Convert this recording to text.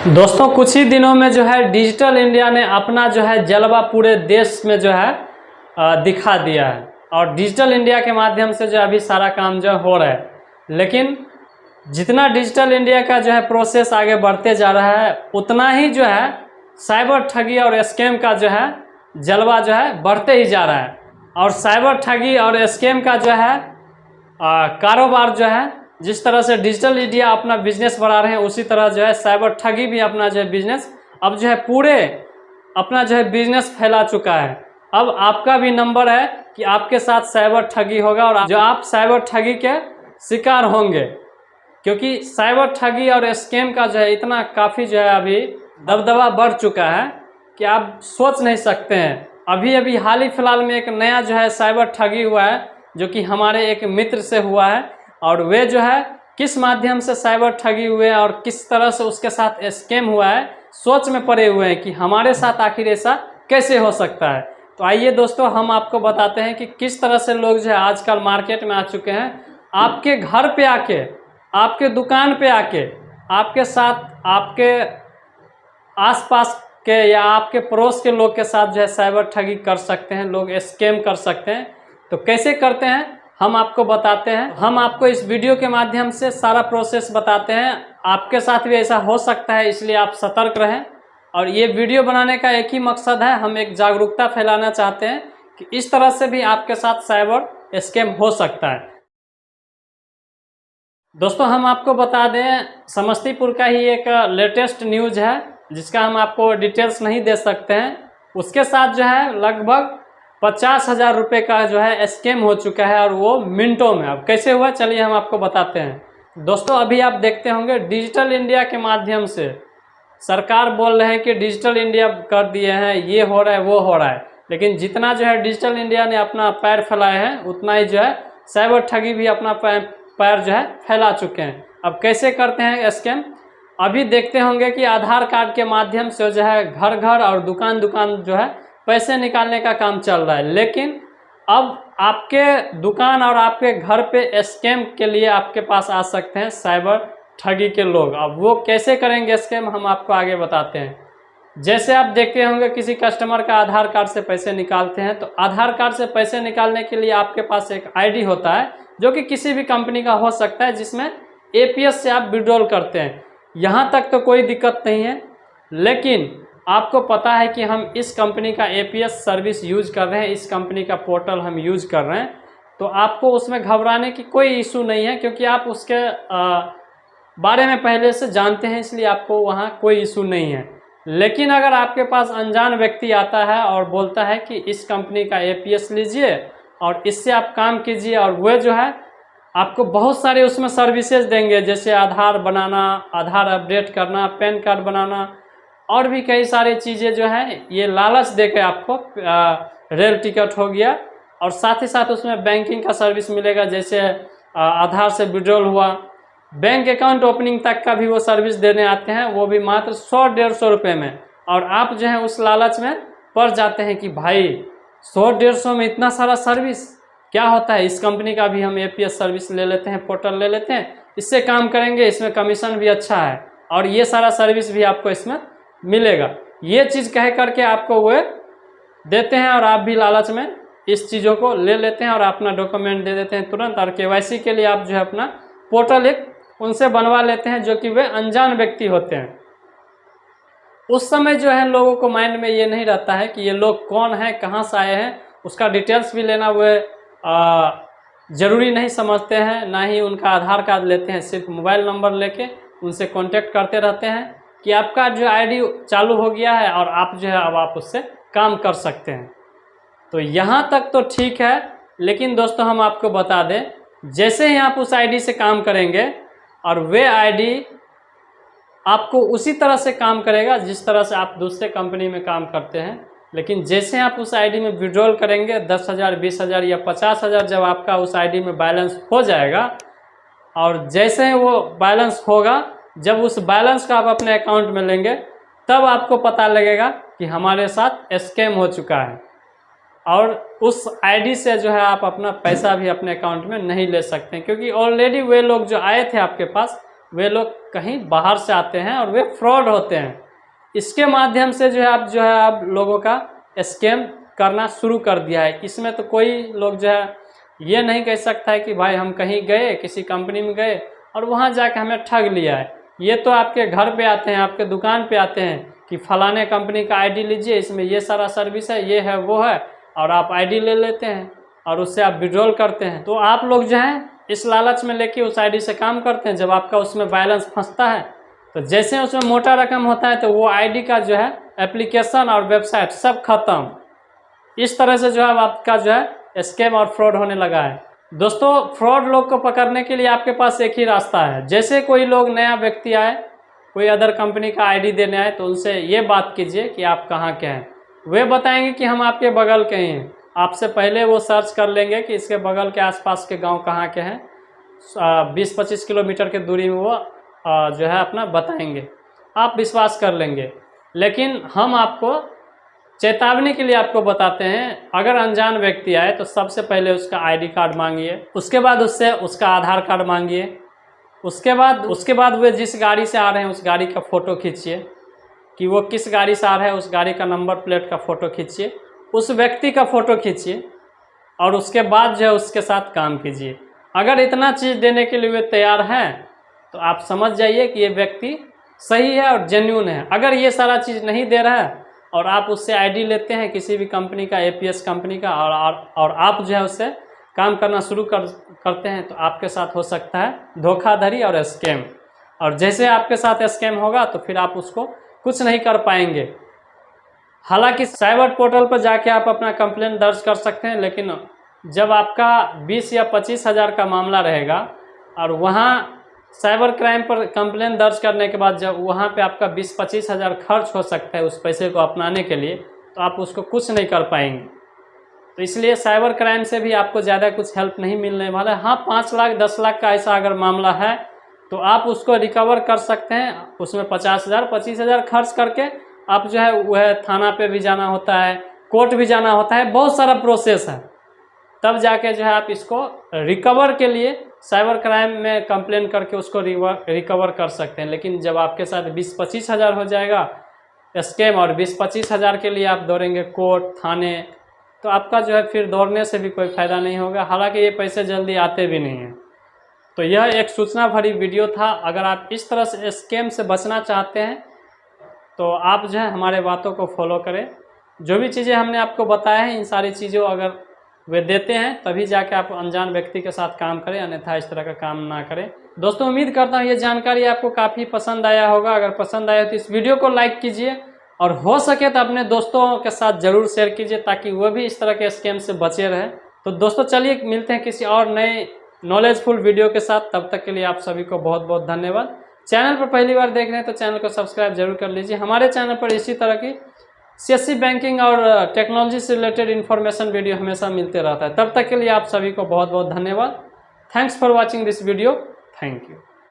दोस्तों कुछ ही दिनों में जो है डिजिटल इंडिया ने अपना जो है जलवा पूरे देश में जो है दिखा दिया है। और डिजिटल इंडिया के माध्यम से जो अभी सारा काम जो हो रहा है। लेकिन जितना डिजिटल इंडिया का जो है प्रोसेस आगे बढ़ते जा रहा है, उतना ही जो है साइबर ठगी और स्कैम का जो है जलवा जो है बढ़ते ही जा रहा है। और साइबर ठगी और स्कैम का जो है कारोबार जो है, जिस तरह से डिजिटल इंडिया अपना बिजनेस बढ़ा रहे हैं, उसी तरह जो है साइबर ठगी भी अपना जो है बिजनेस अब जो है पूरे अपना जो है बिजनेस फैला चुका है। अब आपका भी नंबर है कि आपके साथ साइबर ठगी होगा और जो आप साइबर ठगी के शिकार होंगे, क्योंकि साइबर ठगी और स्कैम का जो है इतना काफ़ी जो है अभी दबदबा बढ़ चुका है कि आप सोच नहीं सकते हैं। अभी हाल ही फिलहाल में एक नया जो है साइबर ठगी हुआ है, जो कि हमारे एक मित्र से हुआ है। और वे जो है किस माध्यम से साइबर ठगी हुए हैं और किस तरह से उसके साथ स्कैम हुआ है, सोच में पड़े हुए हैं कि हमारे साथ आखिर ऐसा कैसे हो सकता है। तो आइए दोस्तों, हम आपको बताते हैं कि किस तरह से लोग जो है आजकल मार्केट में आ चुके हैं, आपके घर पे आके, आपके दुकान पे आके, आपके साथ, आपके आसपास के या आपके पड़ोस के लोग के साथ जो है साइबर ठगी कर सकते हैं, लोग स्कैम कर सकते हैं। तो कैसे करते हैं हम आपको बताते हैं। हम आपको इस वीडियो के माध्यम से सारा प्रोसेस बताते हैं। आपके साथ भी ऐसा हो सकता है, इसलिए आप सतर्क रहें। और ये वीडियो बनाने का एक ही मकसद है, हम एक जागरूकता फैलाना चाहते हैं कि इस तरह से भी आपके साथ साइबर स्कैम हो सकता है। दोस्तों हम आपको बता दें, समस्तीपुर का ही एक लेटेस्ट न्यूज़ है, जिसका हम आपको डिटेल्स नहीं दे सकते हैं। उसके साथ जो है लगभग 50,000 रुपये का जो है स्कैम हो चुका है, और वो मिनटों में। अब कैसे हुआ, चलिए हम आपको बताते हैं। दोस्तों अभी आप देखते होंगे डिजिटल इंडिया के माध्यम से सरकार बोल रहे हैं कि डिजिटल इंडिया कर दिए हैं, ये हो रहा है वो हो रहा है। लेकिन जितना जो है डिजिटल इंडिया ने अपना पैर फैलाया है, उतना ही जो है साइबर ठगी भी अपना पैर जो है फैला चुके हैं। अब कैसे करते हैं स्कैम, अभी देखते होंगे कि आधार कार्ड के माध्यम से जो है घर घर और दुकान दुकान जो है पैसे निकालने का काम चल रहा है। लेकिन अब आपके दुकान और आपके घर पे स्कैम के लिए आपके पास आ सकते हैं साइबर ठगी के लोग। अब वो कैसे करेंगे स्कैम, हम आपको आगे बताते हैं। जैसे आप देखते होंगे किसी कस्टमर का आधार कार्ड से पैसे निकालते हैं, तो आधार कार्ड से पैसे निकालने के लिए आपके पास एक आईडी होता है, जो कि किसी भी कंपनी का हो सकता है, जिसमें एपीएस से आप विड्रॉल करते हैं। यहाँ तक तो कोई दिक्कत नहीं है। लेकिन आपको पता है कि हम इस कंपनी का एपीएस सर्विस यूज कर रहे हैं, इस कंपनी का पोर्टल हम यूज कर रहे हैं, तो आपको उसमें घबराने की कोई इशू नहीं है, क्योंकि आप उसके बारे में पहले से जानते हैं, इसलिए आपको वहाँ कोई इशू नहीं है। लेकिन अगर आपके पास अनजान व्यक्ति आता है और बोलता है कि इस कंपनी का एपीएस लीजिए और इससे आप काम कीजिए, और वह जो है आपको बहुत सारे उसमें सर्विसेज देंगे, जैसे आधार बनाना, आधार अपडेट करना, पैन कार्ड बनाना, और भी कई सारी चीज़ें जो है ये लालच देकर आपको, रेल टिकट हो गया, और साथ ही साथ उसमें बैंकिंग का सर्विस मिलेगा, जैसे आधार से विड्रॉल हुआ, बैंक अकाउंट ओपनिंग तक का भी वो सर्विस देने आते हैं, वो भी मात्र 100-150 रुपये में। और आप जो है उस लालच में पड़ जाते हैं कि भाई 100-150 में इतना सारा सर्विस क्या होता है, इस कंपनी का भी हम एपीएस सर्विस ले लेते हैं, पोर्टल ले लेते हैं, इससे काम करेंगे, इसमें कमीशन भी अच्छा है और ये सारा सर्विस भी आपको इसमें मिलेगा। ये चीज़ कह करके आपको वो देते हैं, और आप भी लालच में इस चीज़ों को ले लेते हैं और अपना डॉक्यूमेंट दे देते हैं तुरंत। और केवाईसी के लिए आप जो है अपना पोर्टल एक उनसे बनवा लेते हैं, जो कि वे अनजान व्यक्ति होते हैं। उस समय जो है लोगों को माइंड में ये नहीं रहता है कि ये लोग कौन है, कहाँ से आए हैं, उसका डिटेल्स भी लेना वे ज़रूरी नहीं समझते हैं, ना ही उनका आधार कार्ड लेते हैं। सिर्फ मोबाइल नंबर लेके उनसे कांटेक्ट करते रहते हैं कि आपका जो आईडी चालू हो गया है और आप जो है अब आप उससे काम कर सकते हैं। तो यहाँ तक तो ठीक है। लेकिन दोस्तों हम आपको बता दें, जैसे ही आप उस आईडी से काम करेंगे, और वे आईडी आपको उसी तरह से काम करेगा जिस तरह से आप दूसरे कंपनी में काम करते हैं। लेकिन जैसे आप उस आईडी में विड्रॉल करेंगे 10,000, 20,000 या 50,000, जब आपका उस आईडी में बैलेंस हो जाएगा, और जैसे ही वो बैलेंस होगा, जब उस बैलेंस का आप अपने अकाउंट में लेंगे, तब आपको पता लगेगा कि हमारे साथ स्कैम हो चुका है। और उस आईडी से जो है आप अपना पैसा भी अपने अकाउंट में नहीं ले सकते हैं, क्योंकि ऑलरेडी वे लोग जो आए थे आपके पास, वे लोग कहीं बाहर से आते हैं और वे फ्रॉड होते हैं। इसके माध्यम से जो है आप लोगों का स्कैम करना शुरू कर दिया है। इसमें तो कोई लोग जो है ये नहीं कह सकता है कि भाई हम कहीं गए, किसी कंपनी में गए और वहाँ जाके हमें ठग लिया है। ये तो आपके घर पे आते हैं, आपके दुकान पे आते हैं कि फलाने कंपनी का आईडी लीजिए, इसमें ये सारा सर्विस है, ये है वो है, और आप आईडी ले लेते हैं और उससे आप विड्रॉल करते हैं। तो आप लोग जो हैं इस लालच में लेके उस आईडी से काम करते हैं। जब आपका उसमें बैलेंस फंसता है तो जैसे उसमें मोटा रकम होता है तो वो आईडी का जो है एप्लीकेशन और वेबसाइट सब खत्म। इस तरह से जो है आपका जो है स्कैम और फ्रॉड होने लगा है। दोस्तों, फ्रॉड लोग को पकड़ने के लिए आपके पास एक ही रास्ता है। जैसे कोई लोग नया व्यक्ति आए, कोई अदर कंपनी का आईडी देने आए, तो उनसे ये बात कीजिए कि आप कहाँ के हैं। वे बताएंगे कि हम आपके बगल के हैं। आपसे पहले वो सर्च कर लेंगे कि इसके बगल के आसपास के गांव कहाँ के हैं। 20-25 किलोमीटर के दूरी में वो जो है अपना बताएंगे, आप विश्वास कर लेंगे। लेकिन हम आपको चेतावनी के लिए आपको बताते हैं, अगर अनजान व्यक्ति आए तो सबसे पहले उसका आईडी कार्ड मांगिए, उसके बाद उससे उसका आधार कार्ड मांगिए, उसके बाद वे जिस गाड़ी से आ रहे हैं उस गाड़ी का फ़ोटो खींचिए कि वो किस गाड़ी से आ रहा है, उस गाड़ी का नंबर प्लेट का फ़ोटो खींचिए, उस व्यक्ति का फ़ोटो खींचिए और उसके बाद जो है उसके साथ काम कीजिए। अगर इतना चीज़ देने के लिए वे तैयार हैं तो आप समझ जाइए कि ये व्यक्ति सही है और जेन्युइन है। अगर ये सारा चीज़ नहीं दे रहा है और आप उससे आईडी लेते हैं किसी भी कंपनी का, एपीएस कंपनी का, और आप जो है उससे काम करना शुरू करते हैं, तो आपके साथ हो सकता है धोखाधड़ी और स्कैम। और जैसे आपके साथ स्कैम होगा तो फिर आप उसको कुछ नहीं कर पाएंगे। हालांकि साइबर पोर्टल पर जाके आप अपना कंप्लेंट दर्ज कर सकते हैं, लेकिन जब आपका 20 या 25 हज़ार का मामला रहेगा और वहाँ साइबर क्राइम पर कंप्लेंट दर्ज करने के बाद जब वहाँ पे आपका 20-25 हज़ार खर्च हो सकता है उस पैसे को अपनाने के लिए, तो आप उसको कुछ नहीं कर पाएंगे। तो इसलिए साइबर क्राइम से भी आपको ज़्यादा कुछ हेल्प नहीं मिलने वाला है। हाँ, 5 लाख 10 लाख का ऐसा अगर मामला है तो आप उसको रिकवर कर सकते हैं। उसमें 50,000 25,000 खर्च करके आप जो है वह थाना पे भी जाना होता है, कोर्ट भी जाना होता है, बहुत सारा प्रोसेस है। तब जाके जो है आप इसको रिकवर के लिए साइबर क्राइम में कंप्लेन करके उसको रिकवर कर सकते हैं। लेकिन जब आपके साथ 20-25 हज़ार हो जाएगा स्कैम और 20-25 हज़ार के लिए आप दौड़ेंगे कोर्ट, थाने, तो आपका जो है फिर दौड़ने से भी कोई फ़ायदा नहीं होगा। हालांकि ये पैसे जल्दी आते भी नहीं हैं। तो यह एक सूचना भरी वीडियो था। अगर आप इस तरह से स्कैम से बचना चाहते हैं तो आप जो है हमारे बातों को फॉलो करें। जो भी चीज़ें हमने आपको बताया है, इन सारी चीज़ों अगर वे देते हैं तभी जाके आप अनजान व्यक्ति के साथ काम करें, अन्यथा इस तरह का काम ना करें। दोस्तों, उम्मीद करता हूँ ये जानकारी आपको काफ़ी पसंद आया होगा। अगर पसंद आया तो इस वीडियो को लाइक कीजिए और हो सके तो अपने दोस्तों के साथ ज़रूर शेयर कीजिए ताकि वो भी इस तरह के स्कैम से बचे रहें। तो दोस्तों, चलिए मिलते हैं किसी और नए नॉलेजफुल वीडियो के साथ। तब तक के लिए आप सभी को बहुत बहुत धन्यवाद। चैनल पर पहली बार देख रहे हैं तो चैनल को सब्सक्राइब जरूर कर लीजिए। हमारे चैनल पर इसी तरह की सीएससी बैंकिंग और टेक्नोलॉजी से रिलेटेड इन्फॉर्मेशन वीडियो हमेशा मिलते रहता है। तब तक के लिए आप सभी को बहुत बहुत धन्यवाद। Thanks for watching this video. Thank you.